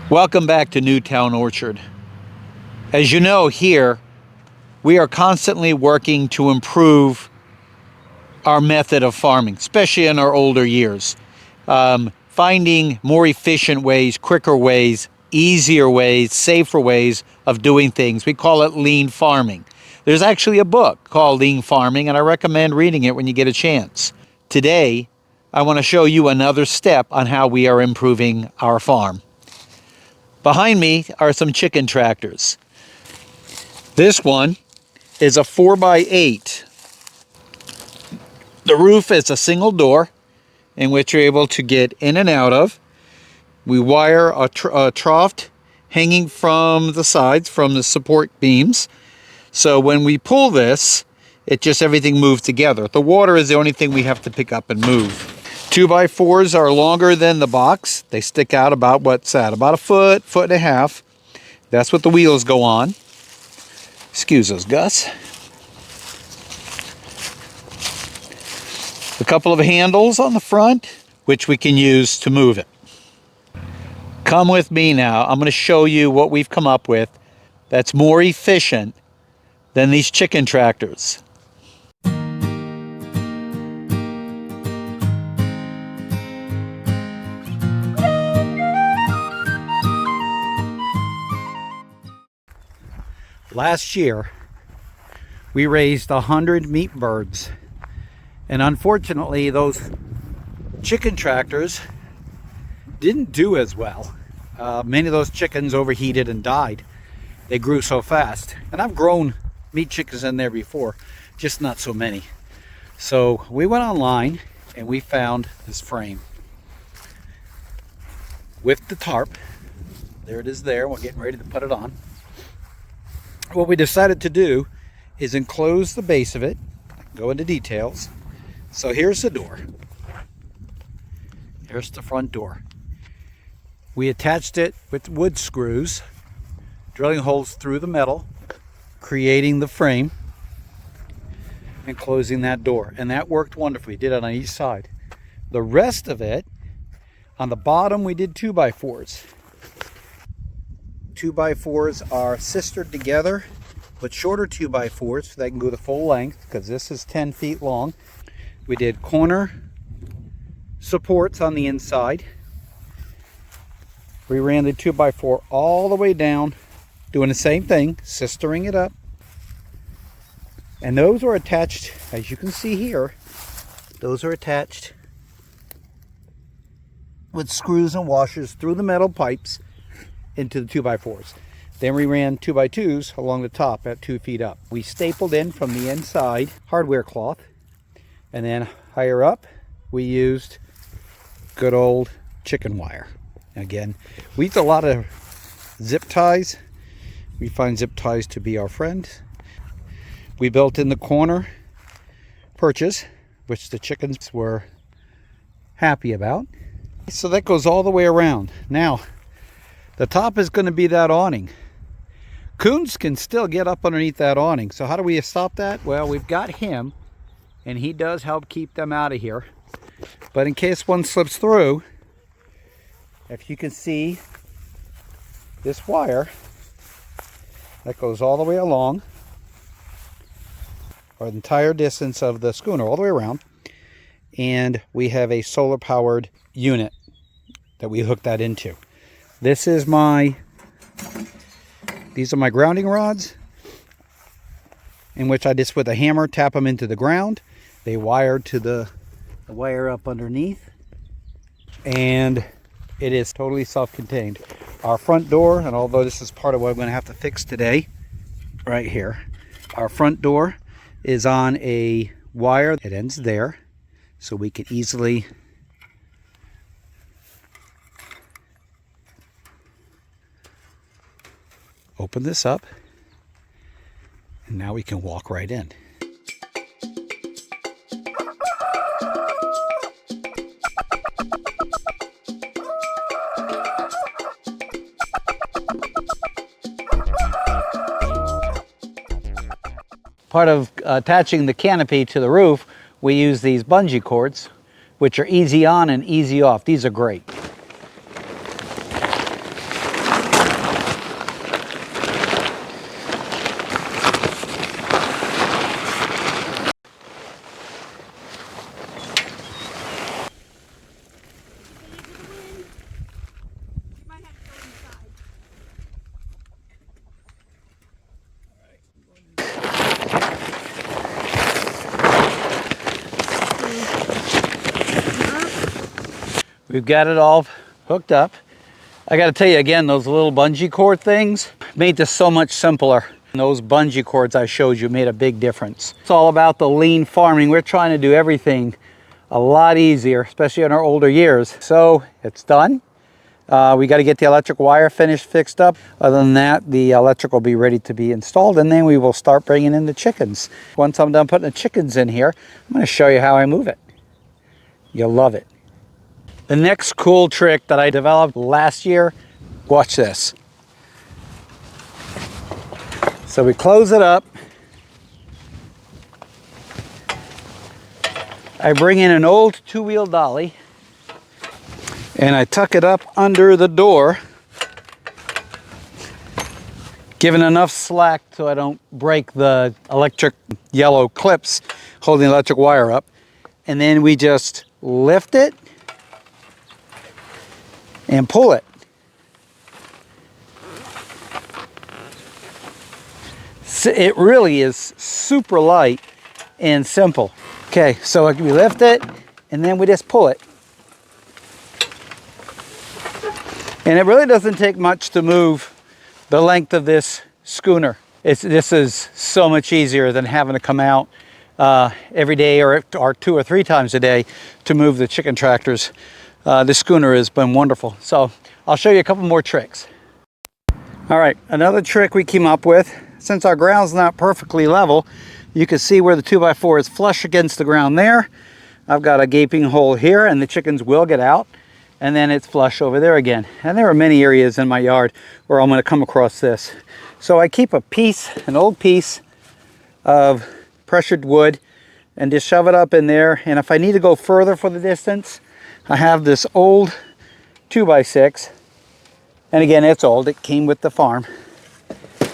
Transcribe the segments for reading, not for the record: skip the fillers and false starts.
Welcome back to Newtown Orchard. As you know, here we are constantly working to improve our method of farming, especially in our older years. Finding more efficient ways, quicker ways, easier ways, safer ways of doing things. We call it lean farming. There's actually a book called Lean Farming, and I recommend reading it when you get a chance. Today, I want to show you another step on how we are improving our farm. Behind me are some chicken tractors. This one is a 4x8. The roof is a single door in which you're able to get in and out of. We wire a trough hanging from the sides, from the support beams. So when we pull this, everything moves together. The water is the only thing we have to pick up and move. 2x4s are longer than the box. They stick out about, about a foot, foot and a half. That's what the wheels go on. Excuse us, Gus. A couple of handles on the front, which we can use to move it. Come with me now. I'm going to show you what we've come up with that's more efficient than these chicken tractors. Last year, we raised 100 meat birds, and unfortunately, those chicken tractors didn't do as well. Many of those chickens overheated and died. They grew so fast, and I've grown meat chickens in there before, just not so many. So we went online and we found this frame with the tarp. There it is there. We're getting ready to put it on. What we decided to do is enclose the base of it, go into details. So here's the door. Here's the front door. We attached it with wood screws, drilling holes through the metal, creating the frame, and closing that door. And that worked wonderfully. Did it on each side. The rest of it, on the bottom, we did 2x4s. 2x4s are sistered together, but shorter 2x4s so they can go the full length, because this is 10 feet long. We did corner supports on the inside. We ran the 2x4 all the way down, doing the same thing, sistering it up. And those are attached, as you can see here, those are attached with screws and washers through the metal pipes into the 2x4s. Then we ran 2x2s along the top at 2 feet up. We stapled in from the inside hardware cloth, and then higher up we used good old chicken wire. Again, we use a lot of zip ties. We find zip ties to be our friend. We built in the corner perches, which the chickens were happy about. So that goes all the way around. Now, the top is going to be that awning. Coons can still get up underneath that awning. So how do we stop that? Well, we've got him, and he does help keep them out of here. But in case one slips through, if you can see this wire that goes all the way along, or the entire distance of the schooner, all the way around, and we have a solar powered unit that we hook that into. These are my grounding rods, in which I just with a hammer tap them into the ground. They wire to the wire up underneath, and it is totally self-contained. Our front door, and although this is part of what I'm going to have to fix today, right here, our front door is on a wire that ends there, so we can easily open this up, and now we can walk right in. Part of attaching the canopy to the roof, we use these bungee cords, which are easy on and easy off. These are great. We've got it all hooked up. I got to tell you again, those little bungee cord things made this so much simpler. And those bungee cords I showed you made a big difference. It's all about the lean farming. We're trying to do everything a lot easier, especially in our older years. So it's done. We got to get the electric wire fixed up. Other than that, the electric will be ready to be installed, and then we will start bringing in the chickens. Once I'm done putting the chickens in here, I'm going to show you how I move it. You'll love it. The next cool trick that I developed last year, watch this. So we close it up. I bring in an old two-wheel dolly and I tuck it up under the door, giving enough slack so I don't break the electric yellow clips holding the electric wire up. And then we just lift it and pull it. So it really is super light and simple. Okay, so we lift it and then we just pull it. And it really doesn't take much to move the length of this schooner. This is so much easier than having to come out every day or 2 or 3 times a day to move the chicken tractors. The schooner has been wonderful. So I'll show you a couple more tricks. All right, another trick we came up with, since our ground's not perfectly level, you can see where the 2x4 is flush against the ground there. I've got a gaping hole here and the chickens will get out, and then it's flush over there again. And there are many areas in my yard where I'm going to come across this. So I keep an old piece of pressured wood and just shove it up in there. And if I need to go further for the distance, I have this old 2x6. And again, it's old, it came with the farm.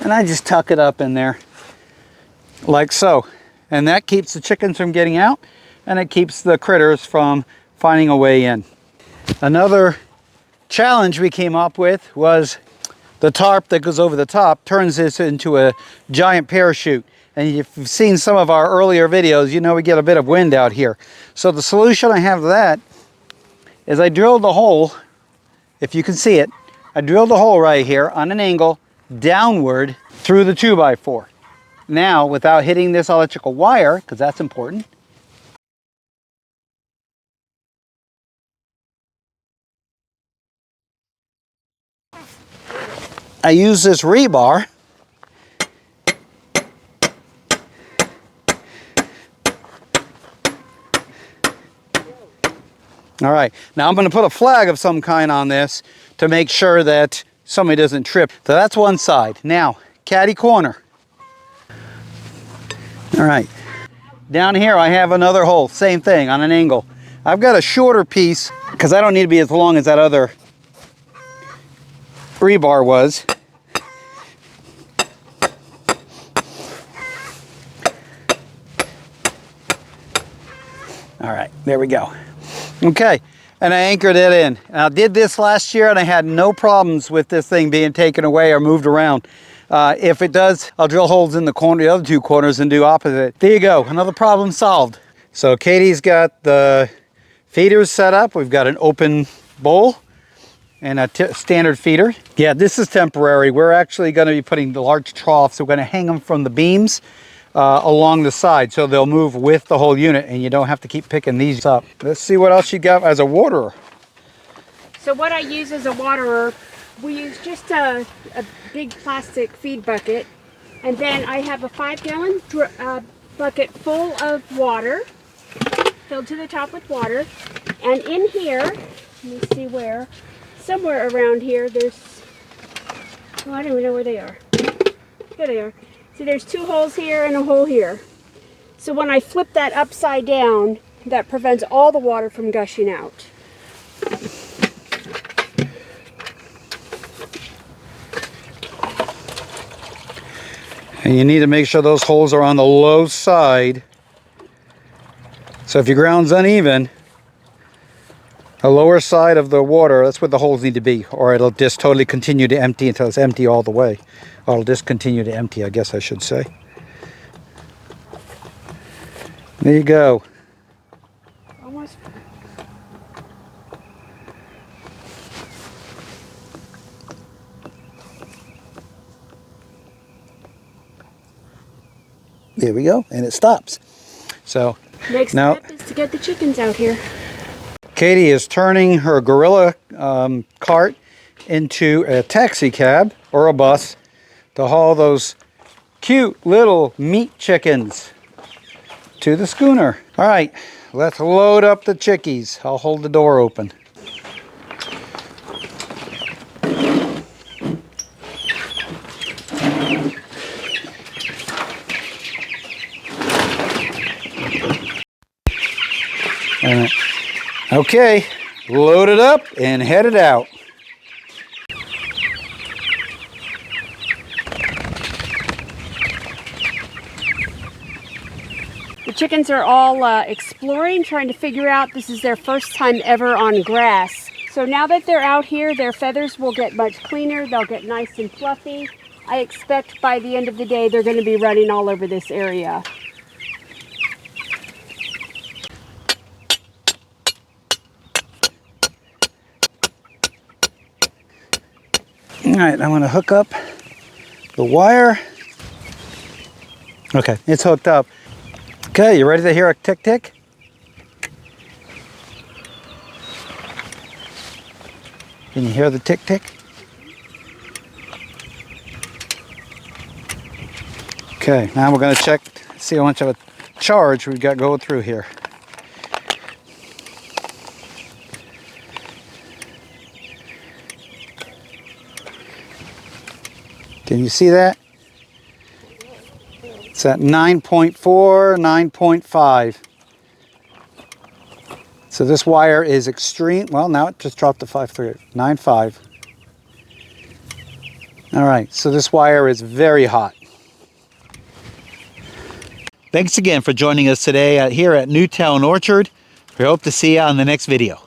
And I just tuck it up in there like so. And that keeps the chickens from getting out, and it keeps the critters from finding a way in. Another challenge we came up with was the tarp that goes over the top turns this into a giant parachute. And if you've seen some of our earlier videos, you know we get a bit of wind out here. So the solution I have to that is I drilled a hole, if you can see it, I drilled a hole right here on an angle downward through the 2x4. Now, without hitting this electrical wire, because that's important, I use this rebar All right, now I'm going to put a flag of some kind on this to make sure that somebody doesn't trip. So that's one side. Now, catty corner. All right, down here I have another hole, same thing, on an angle. I've got a shorter piece because I don't need to be as long as that other rebar was. All right, there we go. Okay, and I anchored it in. And I did this last year and I had no problems with this thing being taken away or moved around. If it does, I'll drill holes in the corner, the other two corners, and do opposite. There you go, another problem solved. So Katie's got the feeders set up. We've got an open bowl and a standard feeder. Yeah, this is temporary. We're actually going to be putting the large troughs. So we're going to hang them from the beams along the side so they'll move with the whole unit and you don't have to keep picking these up. Let's see what else you got as a waterer. So what I use as a waterer, we use just a big plastic feed bucket, and then I have a 5-gallon bucket full of water, filled to the top with water. And in here, let me see where, somewhere around here there's, oh, I don't even know where they are. Here they are. See, there's 2 holes here and a hole here. So when I flip that upside down, that prevents all the water from gushing out. And you need to make sure those holes are on the low side. So if your ground's uneven, the lower side of the water, that's where the holes need to be, or it'll just totally continue to empty until it's empty all the way. Or it'll just continue to empty, I guess I should say. There you go. Almost. There we go, and it stops. So Next now step is to get the chickens out here. Katie is turning her gorilla cart into a taxi cab or a bus to haul those cute little meat chickens to the schooner. All right, let's load up the chickies. I'll hold the door open. Okay, load it up and head it out. The chickens are all exploring, trying to figure out this is their first time ever on grass. So now that they're out here, their feathers will get much cleaner. They'll get nice and fluffy. I expect by the end of the day, they're going to be running all over this area. All right, I'm going to hook up the wire. Okay, it's hooked up. Okay, you ready to hear a tick tick? Can you hear the tick tick? Okay, now we're going to check, see how much of a charge we've got going through here. Can you see that? It's at 9.4, 9.5. So this wire is extreme. Well, now it just dropped to 5.3, 9.5. All right, so this wire is very hot. Thanks again for joining us today here at Newtown Orchard. We hope to see you on the next video.